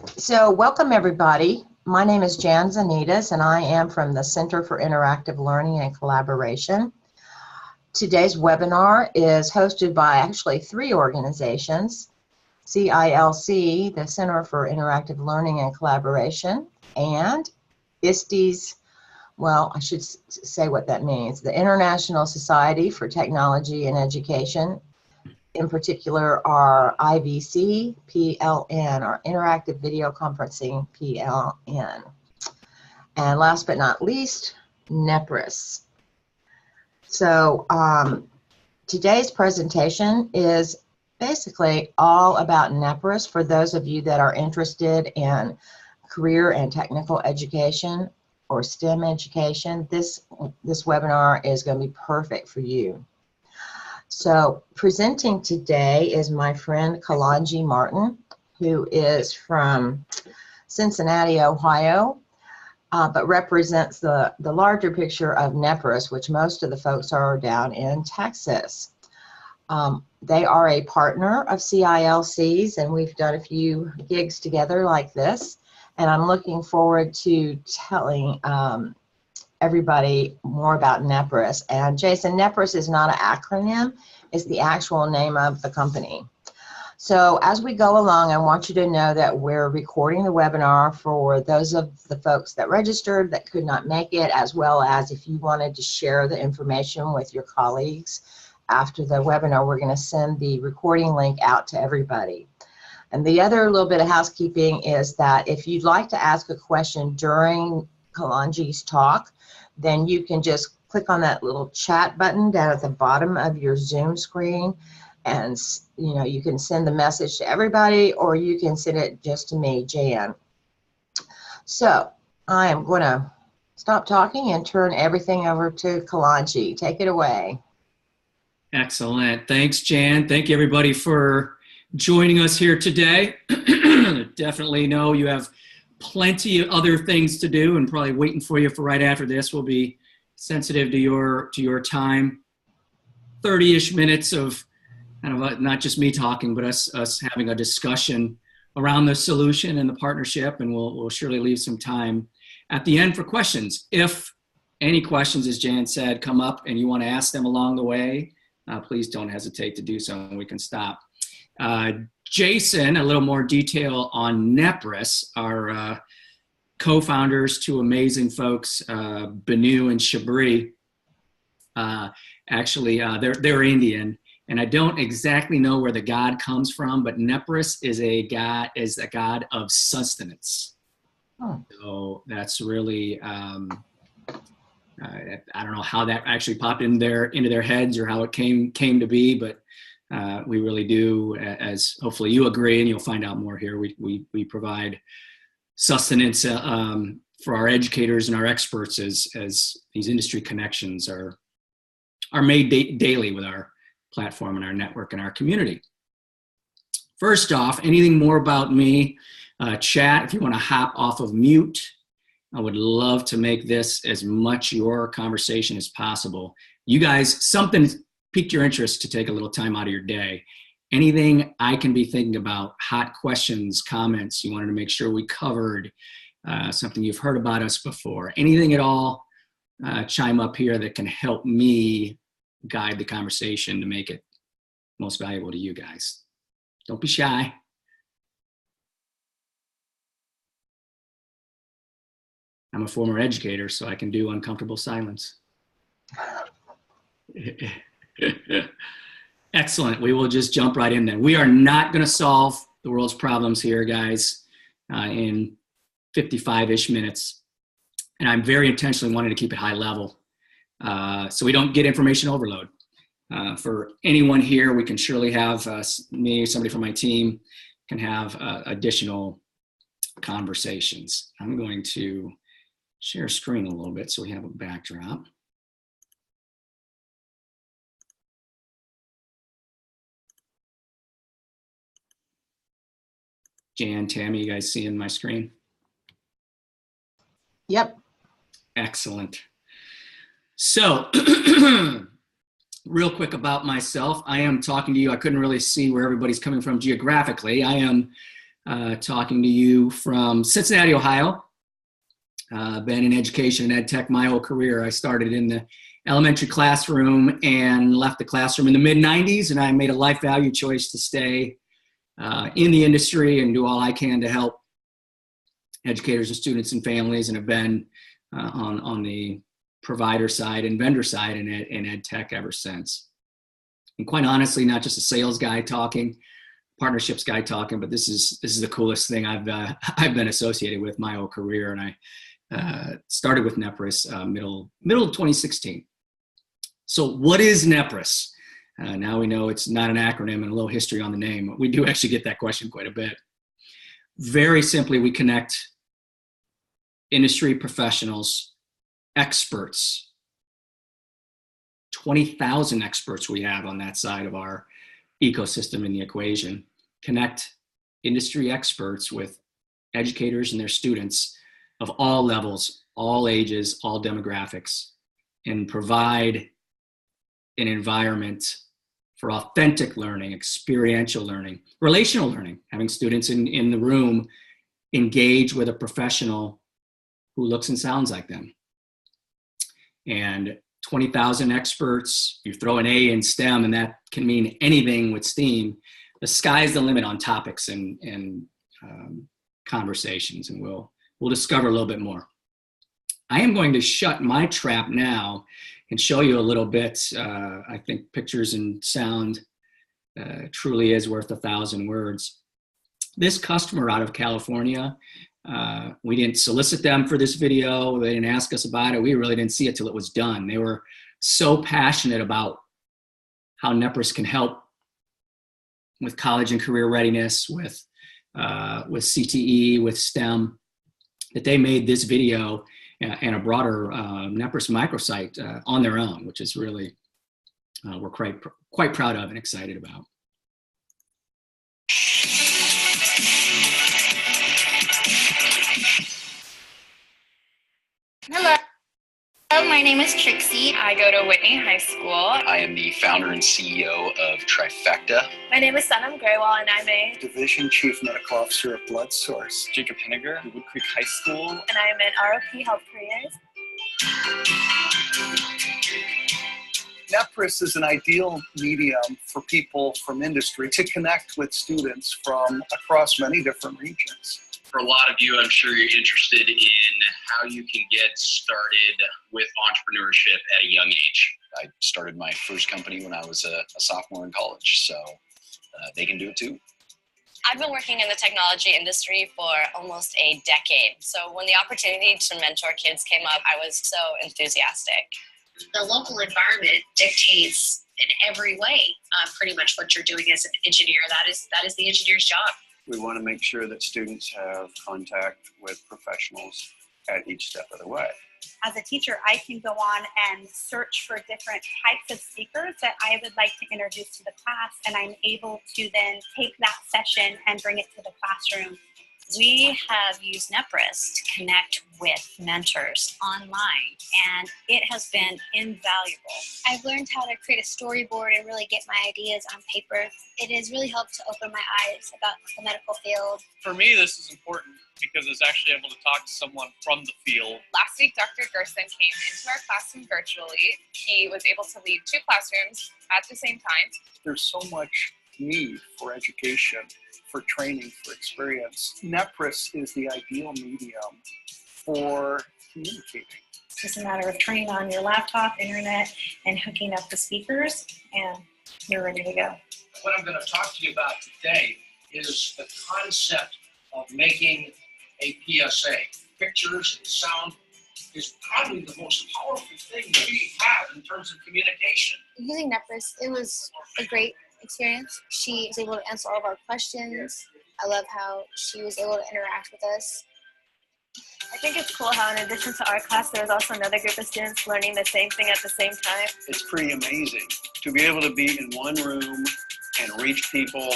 So welcome everybody. My name is Jan Zanitas and I am from the Center for Interactive Learning and Collaboration. Today's webinar is hosted by actually three organizations: CILC, the Center for Interactive Learning and Collaboration, and ISTE's, well, I should say what that means, the International Society for Technology and Education. In particular, our IVC PLN, our Interactive Video Conferencing PLN. And last but not least, Nepris. So today's presentation is basically all about Nepris for those of you that are interested in career and technical education or STEM education. This webinar is going to be perfect for you. So presenting today is my friend Kalanji Martin, who is from Cincinnati, Ohio, but represents the larger picture of Nepris, which most of the folks are down in Texas. They are a partner of CILC's, and we've done a few gigs together like this, and I'm looking forward to telling everybody more about Nepris. And Jason, Nepris is not an acronym, it's the actual name of the company. So as we go along, I want you to know that we're recording the webinar for those of the folks that registered that could not make it, as well as if you wanted to share the information with your colleagues after the webinar, we're going to send the recording link out to everybody. And the other little bit of housekeeping is that if you'd like to ask a question during Kalanji's talk, then you can just click on that little chat button down at the bottom of your Zoom screen, and you can send the message to everybody, or you can send it just to me, Jan. So I am going to stop talking and turn everything over to Kalanji. Take it away. Excellent. Thanks, Jan. Thank you, everybody, for joining us here today. Definitely know you have plenty of other things to do, and probably waiting for you for right after this. We'll be sensitive to your time. 30-ish minutes of kind of not just me talking, but us having a discussion around the solution and the partnership, and we'll surely leave some time at the end for questions. If any questions, as Jan said, come up and you want to ask them along the way, please don't hesitate to do so, and we can stop. Jason, a little more detail on Nepris, our co-founders, two amazing folks, Banu and Shabri. They're Indian, and I don't exactly know where the god comes from, but Nepris is a god of sustenance. Oh. So that's really I don't know how that actually popped into their heads or how it came to be, but we really do, as hopefully you agree, and you'll find out more here. We provide sustenance for our educators and our experts as these industry connections are made daily with our platform and our network and our community. First off, anything more about me, chat. If you want to hop off of mute, I would love to make this as much your conversation as possible. You guys, something piqued your interest to take a little time out of your day. Anything I can be thinking about, hot questions, comments you wanted to make sure we covered, something you've heard about us before, anything at all, chime up here that can help me guide the conversation to make it most valuable to you guys. Don't be shy. I'm a former educator, so I can do uncomfortable silence. Excellent. We will just jump right in then. We are not going to solve the world's problems here, guys, in 55-ish minutes. And I'm very intentionally wanting to keep it high level so we don't get information overload. For anyone here, we can surely have me, somebody from my team can have additional conversations. I'm going to share screen a little bit so we have a backdrop. Jan, Tammy, you guys seeing my screen? Yep. Excellent. So, real quick about myself. I am talking to you. I couldn't really see where everybody's coming from geographically. I am talking to you from Cincinnati, Ohio. Been in education and ed tech my whole career. I started in the elementary classroom and left the classroom in the mid-90s, and I made a life value choice to stay in the industry and do all I can to help educators and students and families, and have been on the provider side and vendor side in ed tech ever since. And quite honestly, not just a sales guy talking, partnerships guy talking, but this is the coolest thing I've been associated with my whole career. And I started with Nepris middle of 2016. So what is Nepris? Now we know it's not an acronym, and a little history on the name. We do actually get that question quite a bit. Very simply, we connect industry professionals, experts, 20,000 experts we have on that side of our ecosystem in the equation, connect industry experts with educators and their students of all levels, all ages, all demographics, and provide an environment for authentic learning, experiential learning, relational learning, having students in the room engage with a professional who looks and sounds like them. And 20,000 experts, you throw an A in STEM, and that can mean anything with STEAM. The sky's the limit on topics and conversations, and we'll discover a little bit more. I am going to shut my trap now and show you a little bit. I think pictures and sound truly is worth 1,000 words. This customer out of California, we didn't solicit them for this video. They didn't ask us about it. We really didn't see it till it was done. They were so passionate about how Nepris can help with college and career readiness, with CTE, with STEM, that they made this video and a broader Nepris microsite on their own, which is really, we're quite proud of and excited about. Hello, my name is Trixie. I go to Whitney High School. I am the founder and CEO of Trifecta. My name is Sanam Graywal, and I'm a Division Chief Medical Officer of Blood Source. Jacob Henniger, Wood Creek High School. And I'm in ROP Health Careers. Nepris is an ideal medium for people from industry to connect with students from across many different regions. For a lot of you, I'm sure you're interested in how you can get started with entrepreneurship at a young age. I started my first company when I was a sophomore in college, so they can do it too. I've been working in the technology industry for almost a decade. So when the opportunity to mentor kids came up, I was so enthusiastic. The local environment dictates in every way pretty much what you're doing as an engineer. That is the engineer's job. We want to make sure that students have contact with professionals at each step of the way. As a teacher, I can go on and search for different types of speakers that I would like to introduce to the class, and I'm able to then take that session and bring it to the classroom. We have used Nepris to connect with mentors online, and it has been invaluable. I've learned how to create a storyboard and really get my ideas on paper. It has really helped to open my eyes about the medical field. For me, this is important because I was actually able to talk to someone from the field. Last week, Dr. Gerson came into our classroom virtually. He was able to lead 2 classrooms at the same time. There's so much need for education, for training, for experience. Nepris is the ideal medium for communicating. It's just a matter of turning on your laptop, internet, and hooking up the speakers, and you're ready to go. What I'm going to talk to you about today is the concept of making a PSA. Pictures and sound is probably the most powerful thing we have in terms of communication. Using Nepris, it was a great experience. She was able to answer all of our questions. I love how she was able to interact with us. I think it's cool how in addition to our class, there was also another group of students learning the same thing at the same time. It's pretty amazing to be able to be in one room and reach people,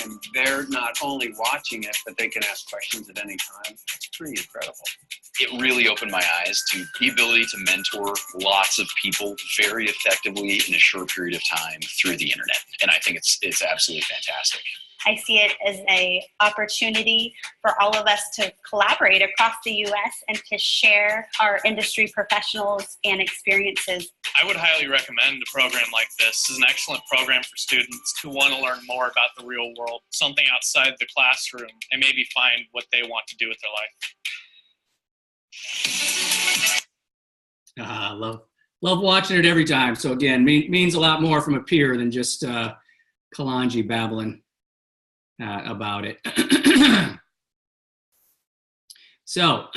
and they're not only watching it, but they can ask questions at any time. It's pretty incredible. It really opened my eyes to the ability to mentor lots of people very effectively in a short period of time through the internet. And I think it's absolutely fantastic. I see it as an opportunity for all of us to collaborate across the U.S. and to share our industry professionals and experiences. I would highly recommend a program like this. This is an excellent program for students who want to learn more about the real world, something outside the classroom, and maybe find what they want to do with their life. Love watching it every time. So again, means a lot more from a peer than just Kalanji babbling about it. So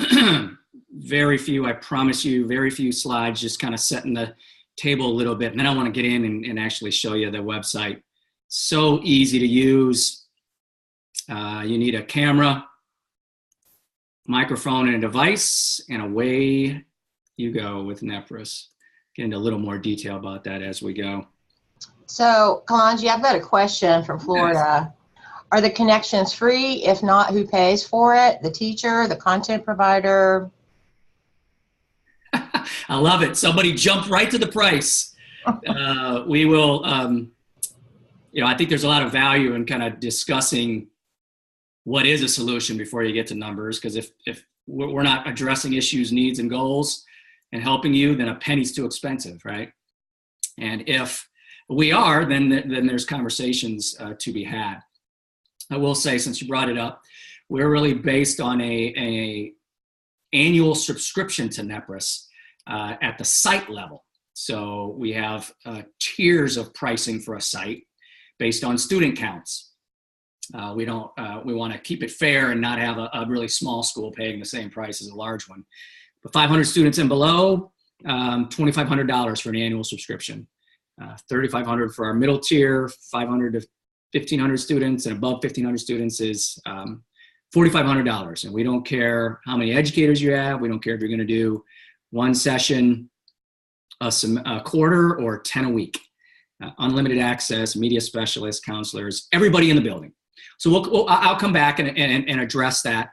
very few, I promise you, very few slides, just kind of setting the table a little bit. And then I want to get in and actually show you the website. So easy to use. You need a camera, microphone, and a device, and away you go with Nepris. Get into a little more detail about that as we go. So, Kalanji, I've got a question from Florida. Are the connections free? If not, who pays for it? The teacher, the content provider? I love it. Somebody jumped right to the price. We will, I think there's a lot of value in kind of discussing what is a solution before you get to numbers, because if we're not addressing issues, needs, and goals and helping you, then a penny's too expensive, right? And if we are, then there's conversations to be had. I will say, since you brought it up, we're really based on a annual subscription to Nepris at the site level. So we have tiers of pricing for a site based on student counts. We want to keep it fair and not have a really small school paying the same price as a large one. But 500 students and below, $2,500 for an annual subscription. $3,500 for our middle tier, 500 to 1,500 students, and above 1,500 students is $4,500. And we don't care how many educators you have. We don't care if you're going to do one session a quarter or 10 a week. Unlimited access, media specialists, counselors, everybody in the building. So I'll come back and address that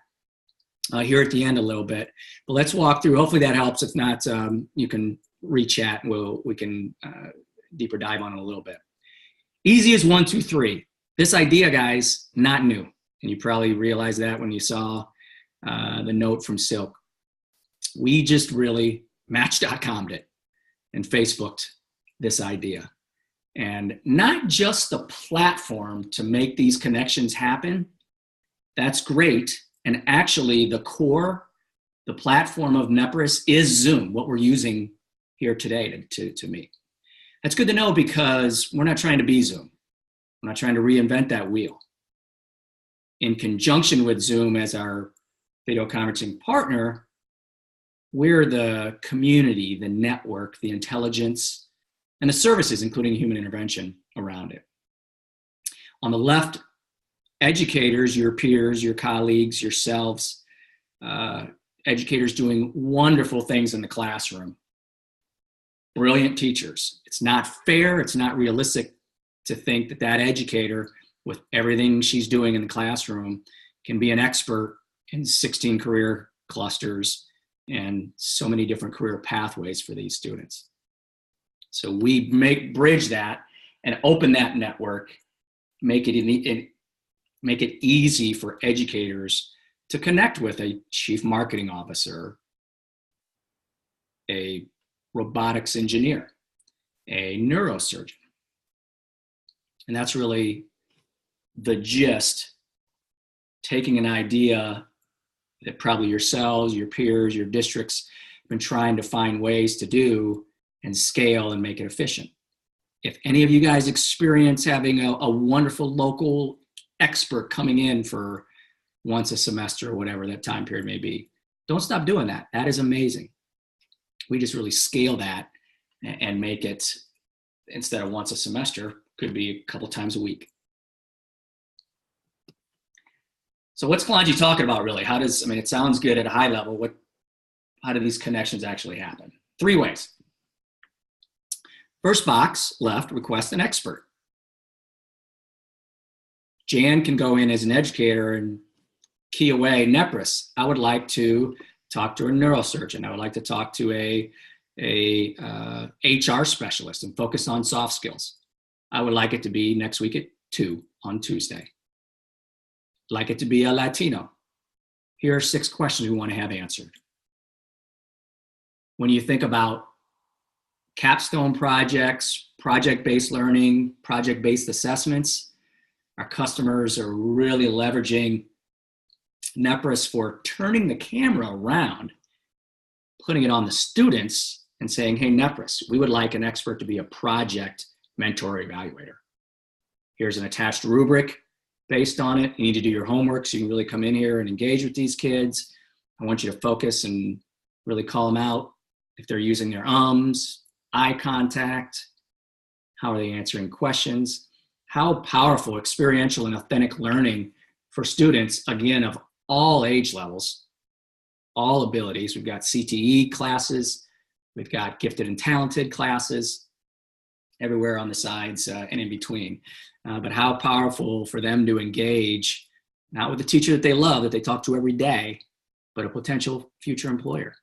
here at the end a little bit. But let's walk through. Hopefully that helps. If not, you can re-chat and we can deeper dive on it a little bit. Easy as 1, 2, 3. This idea, guys, not new. And you probably realized that when you saw the note from Silk. We just really Match.com'd it and Facebooked this idea. And not just the platform to make these connections happen. That's great. And actually the core, the platform of Nepris is Zoom, what we're using here today to meet. That's good to know, because we're not trying to be Zoom. We're not trying to reinvent that wheel. In conjunction with Zoom as our video conferencing partner, we're the community, the network, the intelligence, and the services, including human intervention around it. On the left, educators, your peers, your colleagues, yourselves, educators doing wonderful things in the classroom. Brilliant teachers. It's not fair, it's not realistic to think that educator, with everything she's doing in the classroom, can be an expert in 16 career clusters and so many different career pathways for these students. So we bridge that and open that network, make it easy for educators to connect with a chief marketing officer, a robotics engineer, a neurosurgeon. And that's really the gist, taking an idea that probably yourselves, your peers, your districts have been trying to find ways to do and scale and make it efficient. If any of you guys experience having a wonderful local expert coming in for once a semester or whatever that time period may be, don't stop doing that. That is amazing. We just really scale that and make it, instead of once a semester, could be a couple times a week. So what's Kalanji talking about really? It sounds good at a high level. How do these connections actually happen? 3 ways. First box left, request an expert. Jan can go in as an educator and key away Nepris. I would like to talk to a neurosurgeon. I would like to talk to a HR specialist and focus on soft skills. I would like it to be next week at 2 on Tuesday. like it to be a Latino? Here are 6 questions we want to have answered. When you think about capstone projects, project-based learning, project-based assessments, our customers are really leveraging Nepris for turning the camera around, putting it on the students and saying, hey, Nepris, we would like an expert to be a project mentor evaluator. Here's an attached rubric based on it. You need to do your homework so you can really come in here and engage with these kids. I want you to focus and really call them out if they're using their eye contact, how are they answering questions, how powerful experiential and authentic learning for students, again, of all age levels, all abilities. We've got CTE classes, we've got gifted and talented classes, everywhere on the sides and in between. But how powerful for them to engage, not with the teacher that they love, that they talk to every day, but a potential future employer.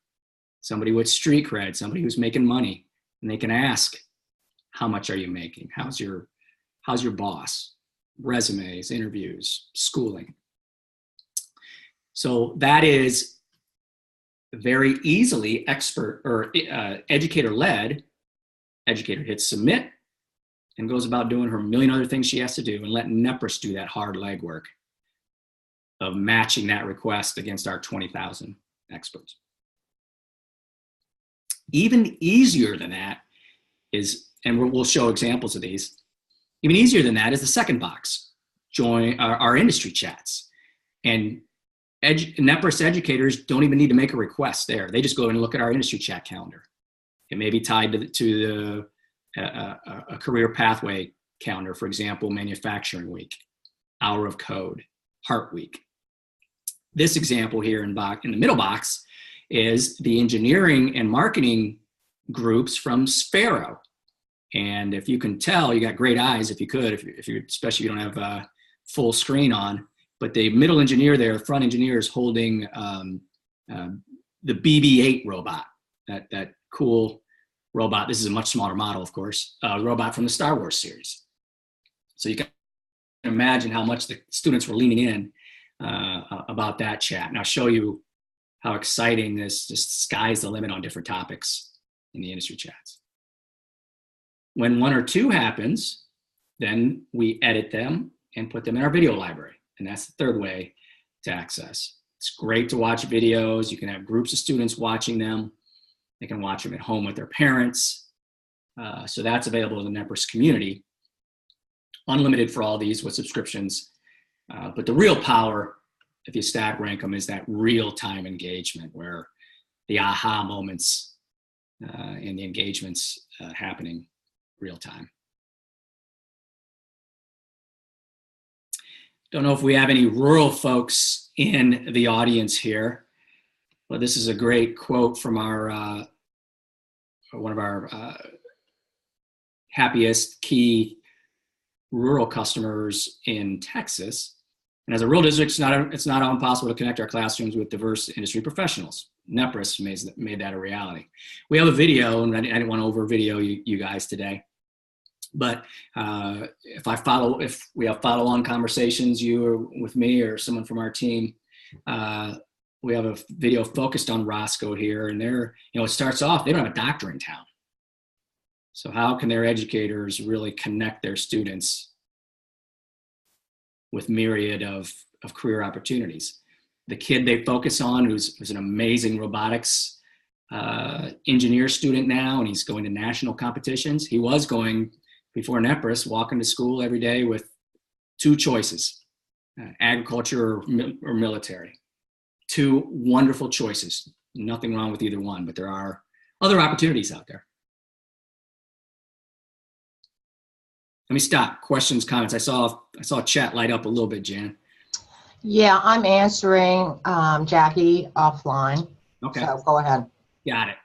Somebody with street cred, somebody who's making money, and they can ask, how much are you making? How's your boss? Resumes, interviews, schooling. So that is very easily expert or educator-led. Educator hits submit and goes about doing her million other things she has to do, and let Nepris do that hard legwork of matching that request against our 20,000 experts. Even easier than that is, and we'll show examples of these, even easier than that is the second box, join our industry chats. And Nepris educators don't even need to make a request there. They just go and look at our industry chat calendar. It may be tied to a career pathway calendar, for example, Manufacturing Week, Hour of Code, Heart Week. This example here in the middle box is the engineering and marketing groups from Sparrow. And if you can tell, you got great eyes if you could, if you especially if you don't have a full screen on, but the middle engineer there, the front engineer is holding the BB-8 robot, that cool robot. This is a much smaller model, of course, robot from the Star Wars series. So you can imagine how much the students were leaning in about that chat. And I'll show you how exciting this, just sky's the limit on different topics in the industry chats. When 1 or 2 happens, then we edit them and put them in our video library. And that's the third way to access. It's great to watch videos. You can have groups of students watching them. They can watch them at home with their parents. So that's available in the Nepris community. Unlimited for all these with subscriptions. But the real power, if you stack rank them, is that real-time engagement where the aha moments and the engagements happening real time. Don't know if we have any rural folks in the audience here, but this is a great quote from our one of our happiest key rural customers in Texas. And as a rural district, it's not impossible to connect our classrooms with diverse industry professionals. Nepris made that a reality. We have a video, and I didn't want to over video you guys today. But if we have follow-on conversations, you or with me or someone from our team, we have a video focused on Roscoe here, and it starts off, they don't have a doctor in town. So how can their educators really connect their students with myriad of career opportunities? The kid they focus on, who's an amazing robotics engineer student now, and he's going to national competitions. He was going, before Nepris, walking to school every day with 2 choices, agriculture or military. 2 wonderful choices. Nothing wrong with either one, but there are other opportunities out there. Let me stop. Questions, comments. I saw chat light up a little bit, Jan. Yeah, I'm answering Jackie offline. Okay. So go ahead. Got it.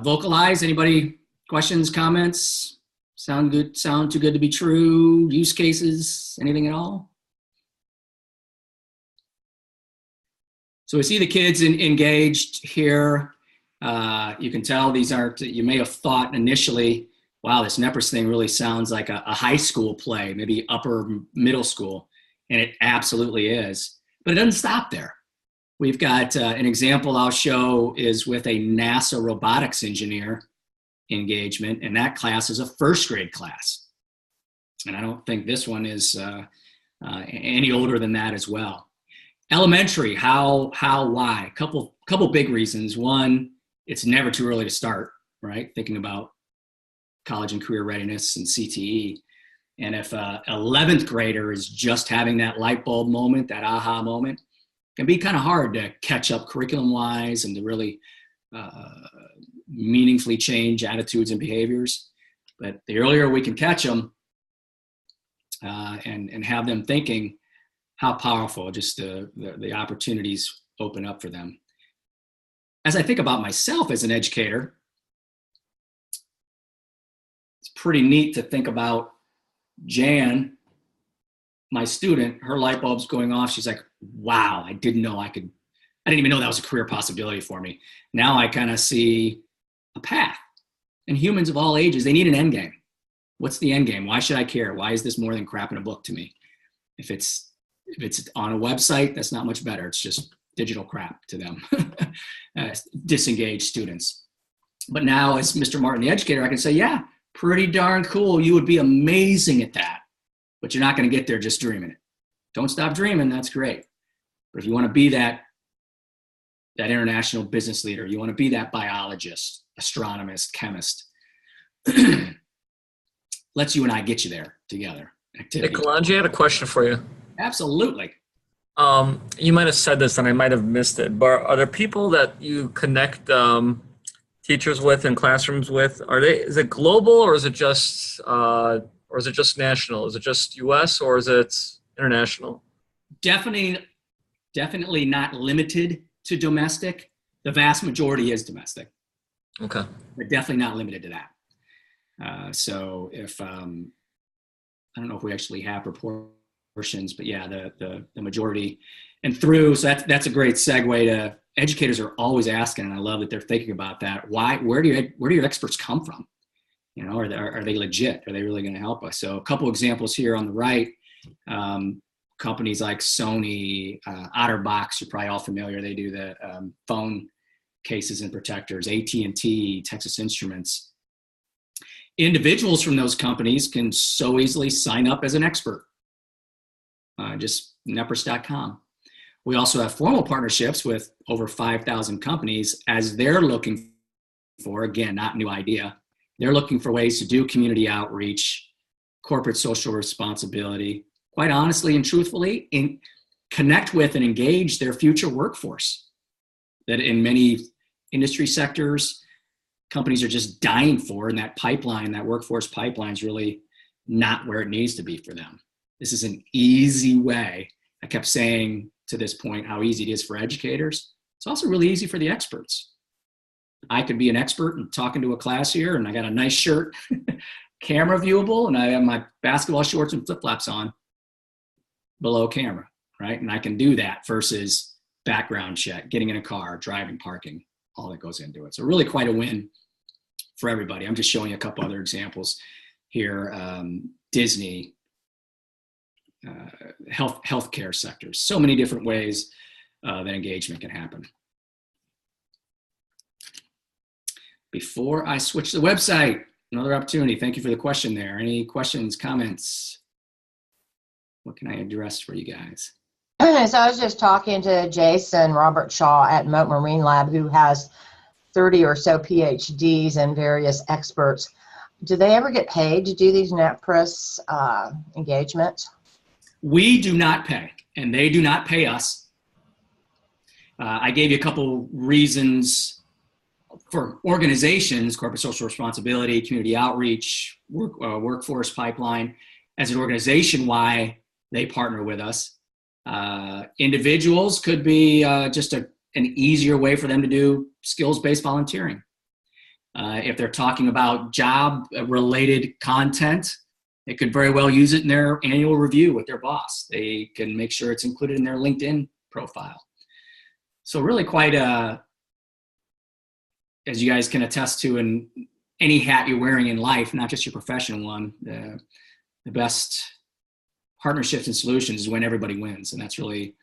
Vocalize. Anybody? Questions, comments? Sound good? Sound too good to be true? Use cases? Anything at all? So we see the kids engaged here. You can tell these aren't. You may have thought initially, wow, this Nepris thing really sounds like a high school play, maybe upper middle school. And it absolutely is. But it doesn't stop there. We've got an example I'll show is with a NASA robotics engineer engagement, and that class is a first grade class. And I don't think this one is any older than that as well. Elementary, how, why? Couple big reasons. One, it's never too early to start, right? Thinking about college and career readiness and CTE. And if a 11th grader is just having that light bulb moment, that aha moment, it can be kind of hard to catch up curriculum-wise and to really meaningfully change attitudes and behaviors. But the earlier we can catch them and have them thinking, how powerful just the opportunities open up for them. As I think about myself as an educator, it's pretty neat to think about Jan, my student, her light bulb's going off. She's like, wow, I didn't even know that was a career possibility for me. Now I kind of see a path. And humans of all ages, they need an end game. What's the end game? Why should I care? Why is this more than crap in a book to me? If it's on a website, that's not much better. It's just digital crap to them, disengaged students. But now as Mr. Martin, the educator, I can say, yeah, pretty darn cool. You would be amazing at that, but you're not going to get there just dreaming it. Don't stop dreaming. That's great. But if you want to be that international business leader, you want to be that biologist, astronomist, chemist, let's you and I get you there together. Activity. Hey, Kalanji, I had a question for you. Absolutely. You might have said this and I might have missed it, but are there people that you connect teachers with and classrooms with? Is it global or is it just national? Is it just US or is it international? Definitely not limited to domestic. The vast majority is domestic. Okay. But definitely not limited to that. So if, I don't know if we actually have proportions, but yeah, the majority and through, so that's a great segue to educators are always asking, and I love that they're thinking about that. Where do your experts come from? You know, are they legit? Are they really going to help us? So a couple examples here on the right, companies like Sony, OtterBox, you're probably all familiar. They do the phone cases and protectors, AT&T, Texas Instruments. Individuals from those companies can so easily sign up as an expert. Just Nepris.com. We also have formal partnerships with over 5,000 companies as they're looking for, again, not new idea, they're looking for ways to do community outreach, corporate social responsibility, quite honestly and truthfully, connect with and engage their future workforce. That in many industry sectors, companies are just dying for, and that pipeline, that workforce pipeline is really not where it needs to be for them. This is an easy way. I kept saying to this point how easy it is for educators. It's also really easy for the experts. I could be an expert and talking to a class here, and I got a nice shirt, camera viewable, and I have my basketball shorts and flip-flops on below camera, right? And I can do that versus background check, getting in a car, driving, parking, all that goes into it. So really quite a win for everybody. I'm just showing you a couple other examples here. Disney, healthcare sectors, so many different ways that engagement can happen. Before I switch to the website, another opportunity. Thank you for the question there. Any questions, comments? What can I address for you guys? So I was just talking to Jason Robert Shaw at Moat Marine Lab, who has 30 or so PhDs and various experts. Do they ever get paid to do these Nepris engagements? We do not pay, and they do not pay us. I gave you a couple reasons for organizations, corporate social responsibility, community outreach, workforce pipeline, as an organization, why they partner with us. Individuals could be just an easier way for them to do skills-based volunteering. If they're talking about job-related content, they could very well use it in their annual review with their boss. They can make sure it's included in their LinkedIn profile. So really quite as you guys can attest to in any hat you're wearing in life, not just your professional one, the best partnerships and solutions is when everybody wins. And that's really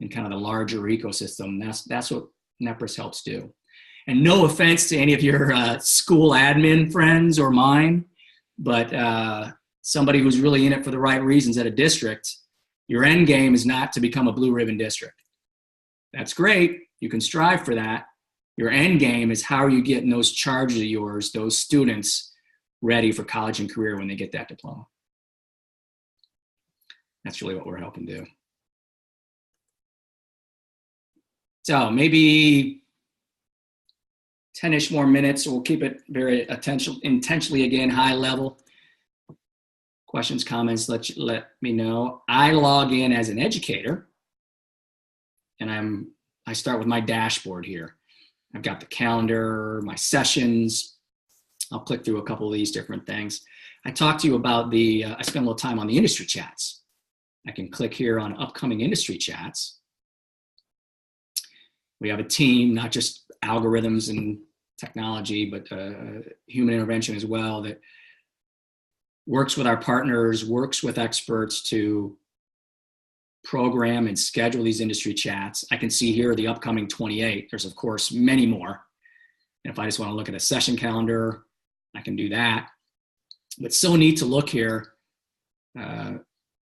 in kind of the larger ecosystem. That's what Nepris helps do. And no offense to any of your school admin friends or mine, but somebody who's really in it for the right reasons at a district, your end game is not to become a blue ribbon district. That's great. You can strive for that. Your end game is how are you getting those charges of yours, those students, ready for college and career when they get that diploma. That's really what we're helping do. So maybe 10-ish more minutes, so we'll keep it very intentionally, again, high level. Questions, comments, let me know. I log in as an educator, and I start with my dashboard here. I've got the calendar, my sessions. I'll click through a couple of these different things. I talked to you about I spent a little time on the industry chats. I can click here on upcoming industry chats. We have a team, not just algorithms and technology, but human intervention as well, that works with our partners, works with experts to program and schedule these industry chats. I can see here the upcoming 28. There's, of course, many more. And if I just want to look at a session calendar, I can do that. But so neat to look here,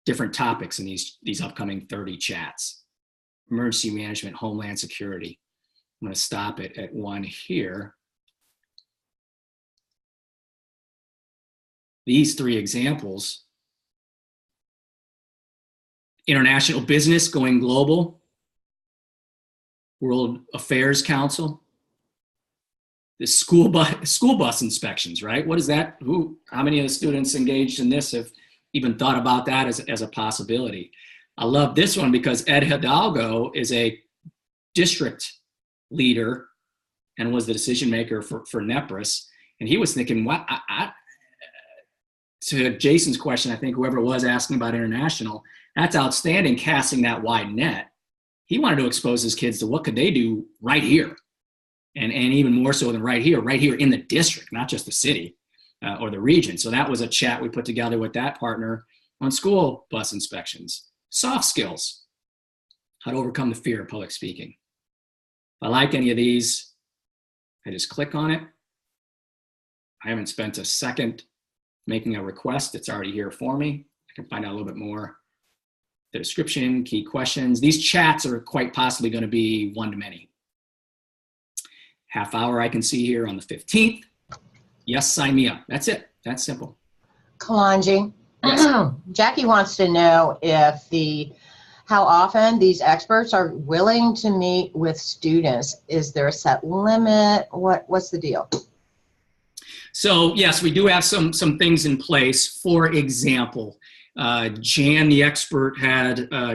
different topics in these upcoming 30 chats. Emergency management, homeland security. I'm going to stop it at one here. These three examples: international business going global, World Affairs Council, the school bus inspections, right? What is that? How many of the students engaged in this have even thought about that as a possibility? I love this one because Ed Hidalgo is a district leader and was the decision maker for Nepris. And he was thinking, what? To Jason's question, I think whoever it was asking about international, that's outstanding, casting that wide net. He wanted to expose his kids to what could they do right here. And even more so than right here in the district, not just the city or the region. So that was a chat we put together with that partner on school bus inspections. Soft skills, how to overcome the fear of public speaking. If I like any of these, I just click on it. I haven't spent a second making a request. It's already here for me. I can find out a little bit more. The description, key questions. These chats are quite possibly going to be one-to-many. Half hour I can see here on the 15th. Yes, sign me up. That's it. That's simple. Kalanji, yes. Jackie wants to know how often these experts are willing to meet with students. Is there a set limit? What's the deal? So yes, we do have some things in place. For example, Jan, the expert,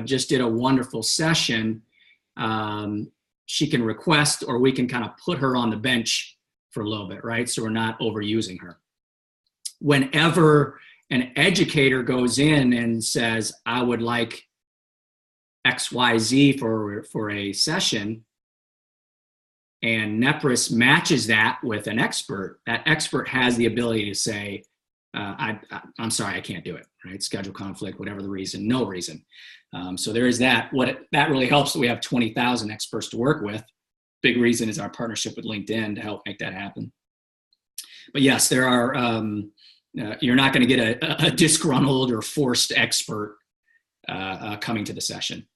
just did a wonderful session. She can request, or we can kind of put her on the bench for a little bit, right? So we're not overusing her. Whenever an educator goes in and says, I would like XYZ for a session, and Nepris matches that with an expert, that expert has the ability to say, I'm sorry, I can't do it, right? Schedule conflict, whatever the reason, no reason. So there is that. That really helps that we have 20,000 experts to work with. Big reason is our partnership with LinkedIn to help make that happen. But yes, there are, you're not going to get a disgruntled or forced expert coming to the session.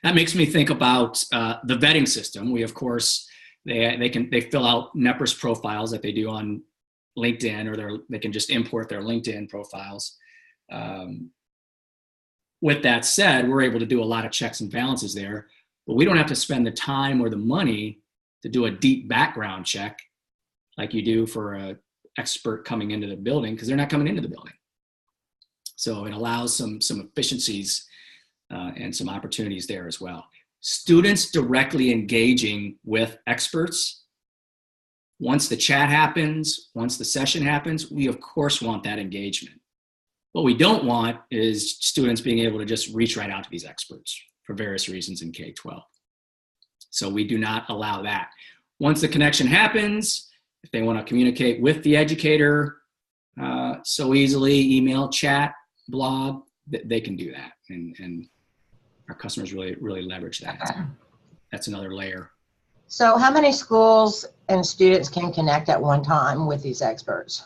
That makes me think about the vetting system. We, of course, they fill out Nepris profiles that they do on LinkedIn, or they can just import their LinkedIn profiles. With that said, we're able to do a lot of checks and balances there, but we don't have to spend the time or the money to do a deep background check like you do for an expert coming into the building, because they're not coming into the building. So it allows some efficiencies and some opportunities there as well. Students directly engaging with experts. Once the chat happens, once the session happens, we of course want that engagement. What we don't want is students being able to just reach right out to these experts for various reasons in K-12. So we do not allow that. Once the connection happens, if they want to communicate with the educator so easily, email, chat, blog, they can do that, and our customers really leverage that. That's another layer. So how many schools and students can connect at one time with these experts?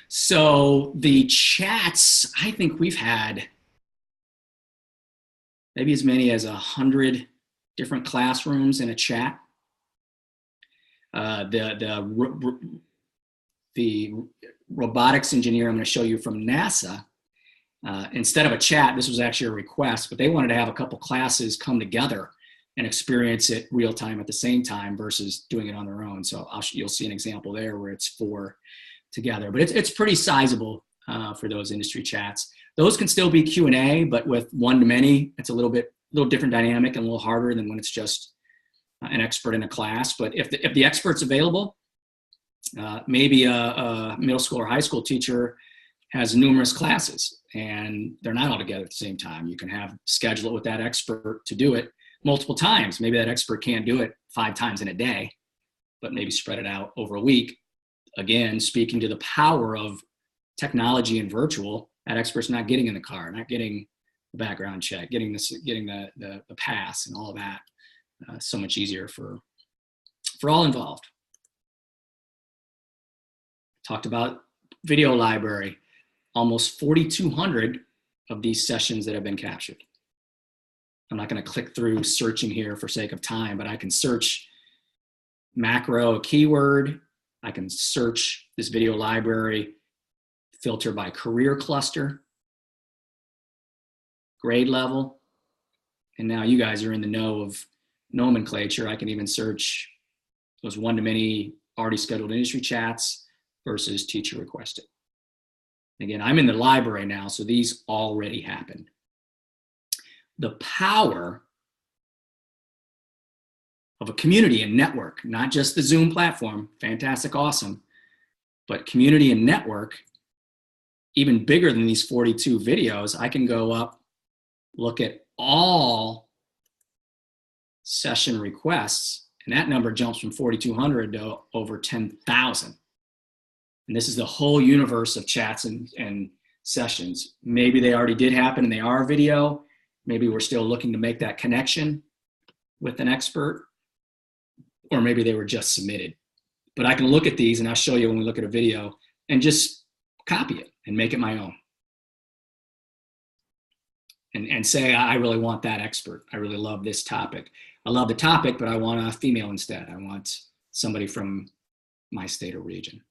So the chats, I think we've had maybe as many as 100 different classrooms in a chat. The robotics engineer I'm going to show you from NASA, instead of a chat, this was actually a request, but they wanted to have a couple classes come together and experience it real time at the same time versus doing it on their own. So you'll see an example there where it's 4 together, but it's pretty sizable for those industry chats. Those can still be Q&A, but with one-to-many, it's a little different dynamic and a little harder than when it's just an expert in a class. But if the expert's available, maybe a middle school or high school teacher has numerous classes and they're not all together at the same time. You can schedule it with that expert to do it multiple times. Maybe that expert can't do it 5 times in a day, but maybe spread it out over a week. Again, speaking to the power of technology and virtual, that expert's not getting in the car, not getting the background check, getting the pass and all of that. So much easier for all involved. Talked about video library, almost 4,200 of these sessions that have been captured. I'm not going to click through searching here for sake of time, but I can search macro a keyword. I can search this video library, filter by career cluster, grade level, and now you guys are in the know of nomenclature. I can even search those one-to-many already scheduled industry chats versus teacher requested. Again, I'm in the library now, so these already happened. The power of a community and network, not just the Zoom platform, fantastic, awesome, but community and network, even bigger than these 42 videos. I can go up, look at all session requests, and that number jumps from 4,200 to over 10,000. And this is the whole universe of chats and sessions. Maybe they already did happen and they are video. Maybe we're still looking to make that connection with an expert, or maybe they were just submitted. But I can look at these, and I'll show you when we look at a video, and just copy it and make it my own. And say, I really want that expert. I really love this topic. I love the topic, but I want a female instead. I want somebody from my state or region.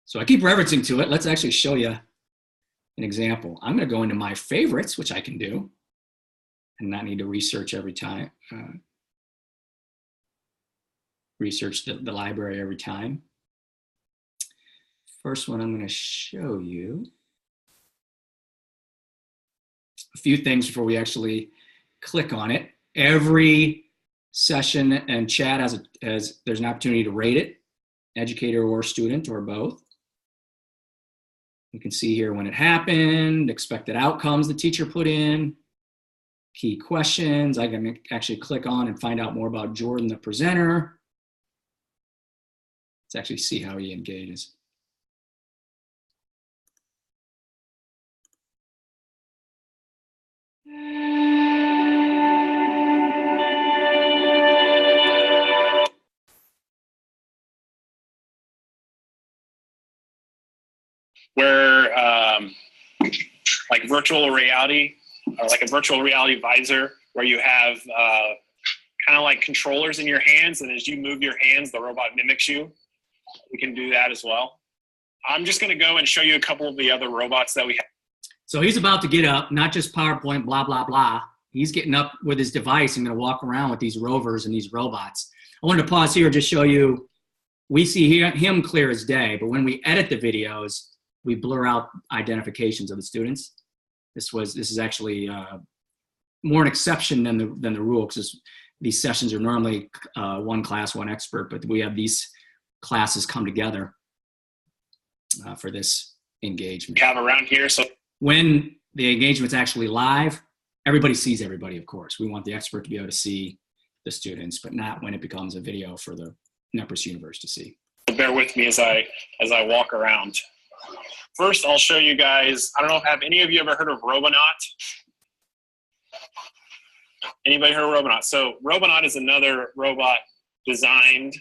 So I keep referencing to it. Let's actually show you an example. I'm going to go into my favorites, which I can do, and not need to research every time. Research the library every time. First one I'm going to show you a few things before we actually click on it. Every session and chat has there's an opportunity to rate it, educator or student or both. You can see here when it happened, expected outcomes the teacher put in, key questions. I can actually click on and find out more about Jordan, the presenter. Let's actually see how he engages. Where like virtual reality, or like a virtual reality visor, where you have kind of like controllers in your hands, and as you move your hands, the robot mimics you. We can do that as well. I'm just going to go and show you a couple of the other robots that we have. So he's about to get up, not just PowerPoint, blah, blah, blah. He's getting up with his device and going to walk around with these rovers and these robots. I wanted to pause here and just show you, we see him clear as day, but when we edit the videos, we blur out identifications of the students. This is actually more an exception than the rule, because these sessions are normally one class, one expert, but we have these classes come together for this engagement. We have around here. So when the engagement's actually live, everybody sees everybody, of course. We want the expert to be able to see the students, but not when it becomes a video for the Nepris universe to see. Bear with me as I walk around. first I'll show you guys, I don't know, have any of you ever heard of Robonaut? Anybody heard of Robonaut? So Robonaut is another robot designed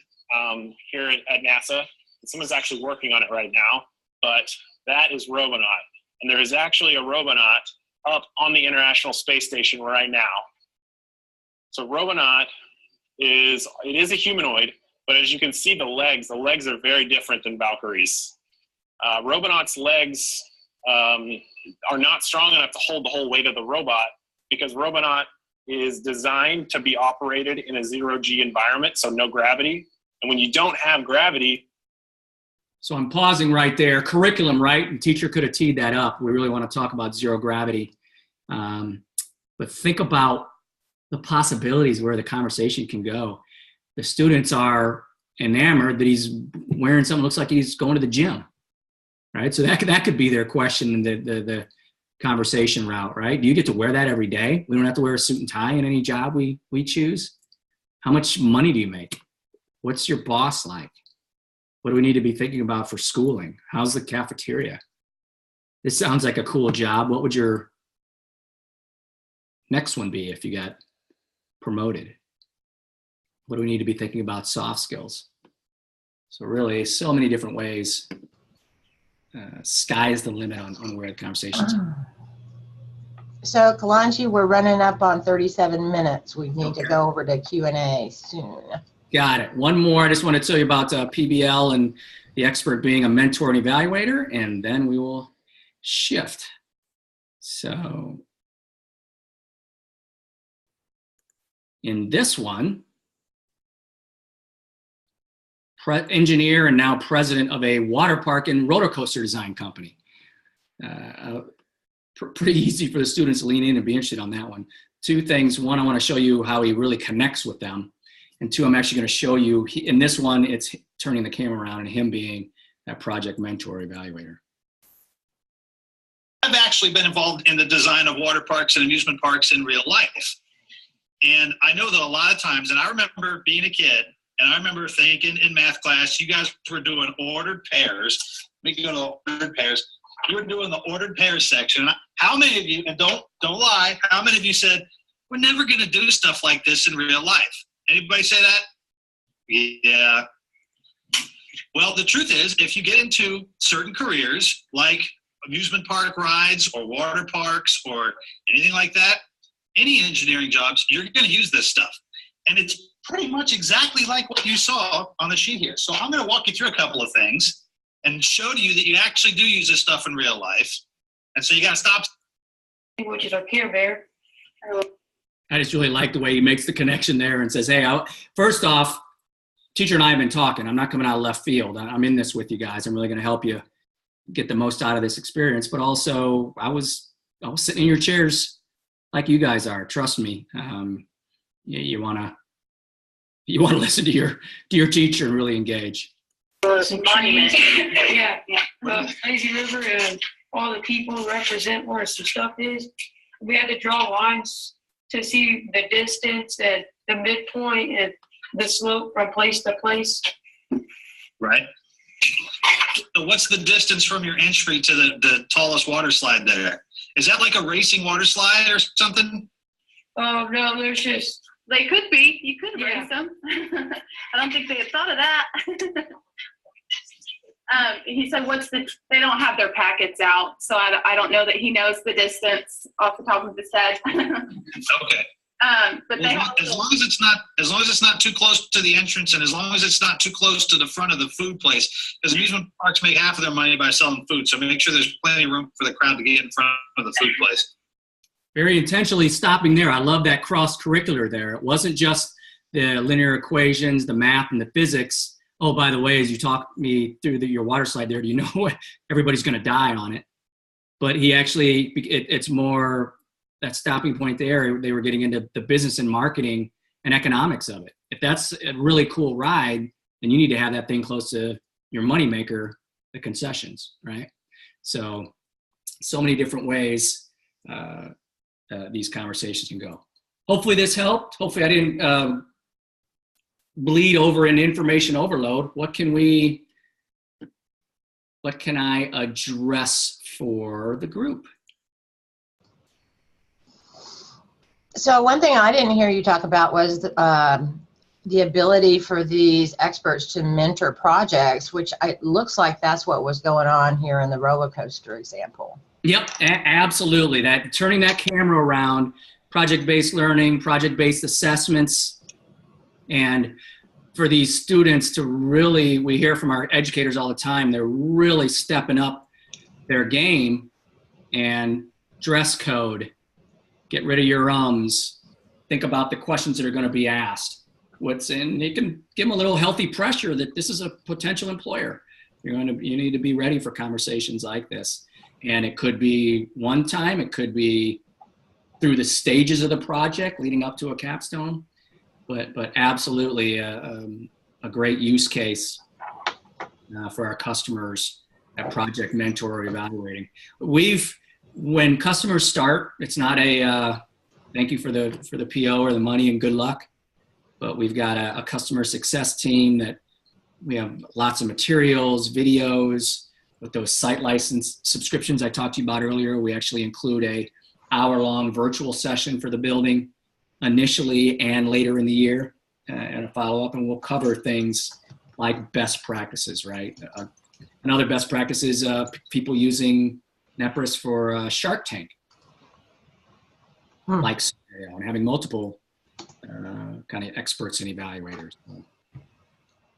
here at NASA. Someone's actually working on it right now, but that is Robonaut. And there is actually a Robonaut up on the International Space Station right now. So Robonaut is a humanoid, but as you can see the legs are very different than Valkyrie's. Robonaut's legs are not strong enough to hold the whole weight of the robot because Robonaut is designed to be operated in a zero-G environment, so no gravity. And when you don't have gravity. So I'm pausing right there. Curriculum, right? And teacher could have teed that up. We really want to talk about zero gravity. But think about the possibilities where the conversation can go. The students are enamored that he's wearing something that looks like he's going to the gym, right? So that could be their question in the conversation route, right? Do you get to wear that every day? We don't have to wear a suit and tie in any job we choose. How much money do you make? What's your boss like? What do we need to be thinking about for schooling? How's the cafeteria? This sounds like a cool job. What would your next one be if you got promoted? What do we need to be thinking about soft skills? So really, so many different ways. Sky's the limit on where the conversations are. So Kalanji, we're running up on 37 minutes. We need to go over to Q&A soon. Got it. One more. I just want to tell you about PBL and the expert being a mentor and evaluator, and then we will shift. So in this one, engineer and now president of a water park and roller coaster design company. Pretty easy for the students to lean in and be interested on that one. Two things. One, I want to show you how he really connects with them. And two, I'm actually going to show you, in this one, it's turning the camera around and him being that project mentor evaluator. I've actually been involved in the design of water parks and amusement parks in real life. And I know that a lot of times, and I remember being a kid, and I remember thinking in math class, you guys were doing ordered pairs. We can go to the ordered pairs. You were doing the ordered pairs section. How many of you, and don't lie, how many of you said, we're never going to do stuff like this in real life? Anybody say that? Yeah. Well, the truth is, if you get into certain careers, like amusement park rides or water parks or anything like that, any engineering jobs, you're going to use this stuff. And it's pretty much exactly like what you saw on the sheet here. So I'm going to walk you through a couple of things and show to you that you actually do use this stuff in real life. And so you got to stop. Which is our Care Bear. I just really like the way he makes the connection there and says, hey, first off, teacher and I have been talking. I'm not coming out of left field. I'm in this with you guys. I'm really going to help you get the most out of this experience. But also, I was sitting in your chairs like you guys are. Trust me. You want to listen to your teacher and really engage. Monument. Yeah. Lazy River and all the people represent where some stuff is. We had to draw lines to see the distance and the midpoint and the slope from place to place. Right. So what's the distance from your entry to the tallest water slide there? Is that like a racing water slide or something? Oh, no, there's just... They could be. You could race them. I don't think they had thought of that. He said, they don't have their packets out, so I don't know that he knows the distance off the top of his head. Okay. But as long as it's not too close to the entrance, and as long as it's not too close to the front of the food place, because amusement parks make half of their money by selling food, so make sure there's plenty of room for the crowd to get in front of the food place. Very intentionally stopping there. I love that cross-curricular there. It wasn't just the linear equations, the math, and the physics. Oh, by the way, as you talk me through your water slide there, do you know everybody's going to die on it? But he actually, it's more that stopping point there. They were getting into the business and marketing and economics of it. If that's a really cool ride, then you need to have that thing close to your moneymaker, the concessions, right? So many different ways these conversations can go. Hopefully this helped. Hopefully I didn't bleed over in information overload. What can we what can I address for the group? So one thing I didn't hear you talk about was the ability for these experts to mentor projects, which it looks like that's what was going on here in the roller coaster example. Yep, absolutely. That turning that camera around, project-based learning, project-based assessments, and for these students to really, we hear from our educators all the time, they're really stepping up their game. And dress code, get rid of your ums, think about the questions that are going to be asked. What's in, you can give them a little healthy pressure that this is a potential employer. You need to be ready for conversations like this. And it could be one time, it could be through the stages of the project leading up to a capstone, but absolutely a great use case for our customers at Project Mentor or evaluating. When customers start, it's not a thank you for the PO or the money and good luck, but we've got a customer success team that we have lots of materials, videos. With those site license subscriptions I talked to you about earlier, we actually include a hour-long virtual session for the building initially and later in the year and a follow-up, and we'll cover things like best practices, right? Another best practice is people using Nepris for Shark Tank, like scenario, and having multiple kind of experts and evaluators.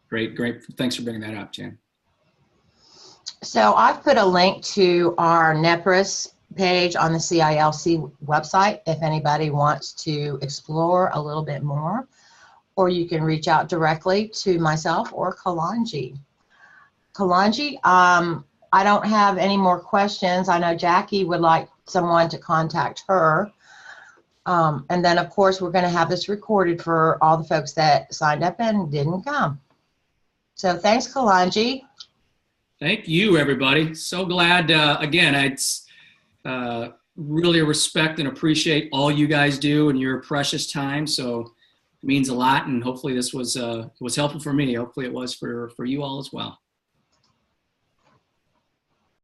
Great. Thanks for bringing that up, Jan. So I've put a link to our Nepris page on the CILC website if anybody wants to explore a little bit more, or you can reach out directly to myself or Kalanji. Kalanji, I don't have any more questions. I know Jackie would like someone to contact her. And then, of course, we're going to have this recorded for all the folks that signed up and didn't come. So thanks, Kalanji. Thank you, everybody. So glad, again, I really respect and appreciate all you guys do and your precious time. So it means a lot, and hopefully this was helpful for me. Hopefully it was for you all as well.